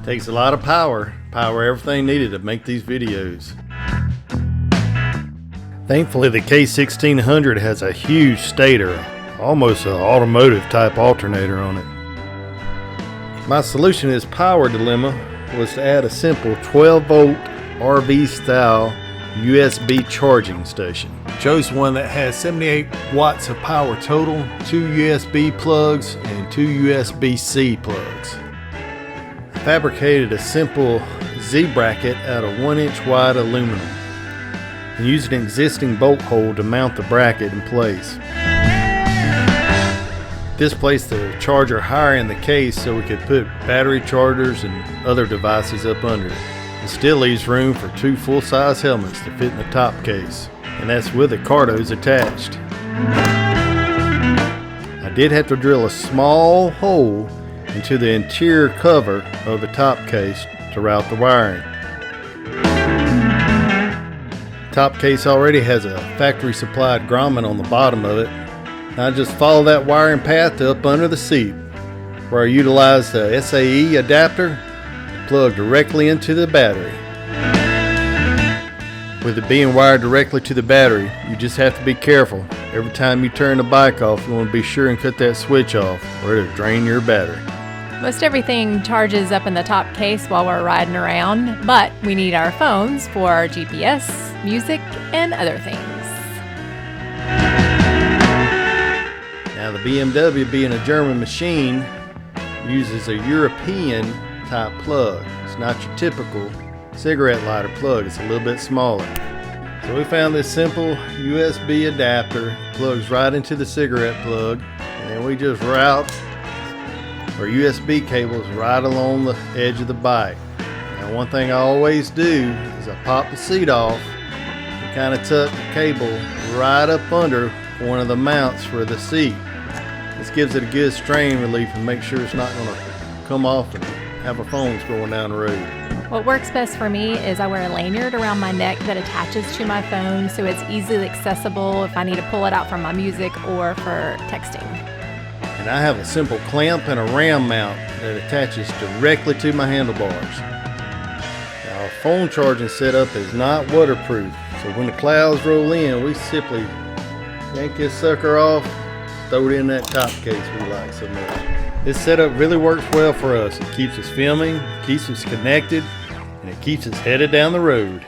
Takes a lot of power everything needed to make these videos. Thankfully, the K1600 has a huge stator, almost an automotive type alternator on it. My solution to this power dilemma was to add a simple 12-volt RV style USB charging station. Chose one that has 78 watts of power total, 2 USB plugs and 2 USB-C plugs. I fabricated a simple Z-bracket out of 1-inch wide aluminum and used an existing bolt hole to mount the bracket in place. This placed the charger higher in the case so we could put battery chargers and other devices up under it. It still leaves room for 2 full-size helmets to fit in the top case, and that's with the Cardos attached. I did have to drill a small hole into the interior cover of the top case to route the wiring. Top case already has a factory supplied grommet on the bottom of it. I just follow that wiring path to up under the seat, where I utilize the SAE adapter to plug directly into the battery. With it being wired directly to the battery, you just have to be careful. Every time you turn the bike off, you want to be sure and cut that switch off, or it'll drain your battery. Most everything charges up in the top case while we're riding around, but we need our phones for GPS, music, and other things. Now the BMW, being a German machine, uses a European type plug. It's not your typical cigarette lighter plug, it's a little bit smaller. So we found this simple USB adapter, plugs right into the cigarette plug, and then we just route our USB cables right along the edge of the bike. Now one thing I always do is I pop the seat off and kind of tuck the cable right up under one of the mounts for the seat. This gives it a good strain relief and make sure it's not going to come off and have our phones going down the road. What works best for me is I wear a lanyard around my neck that attaches to my phone so it's easily accessible if I need to pull it out for my music or for texting. And I have a simple clamp and a ram mount that attaches directly to my handlebars. Now, our phone charging setup is not waterproof, so when the clouds roll in, we simply yank this sucker off, throw it in that top case we like so much. This setup really works well for us. It keeps us filming, keeps us connected, and it keeps us headed down the road.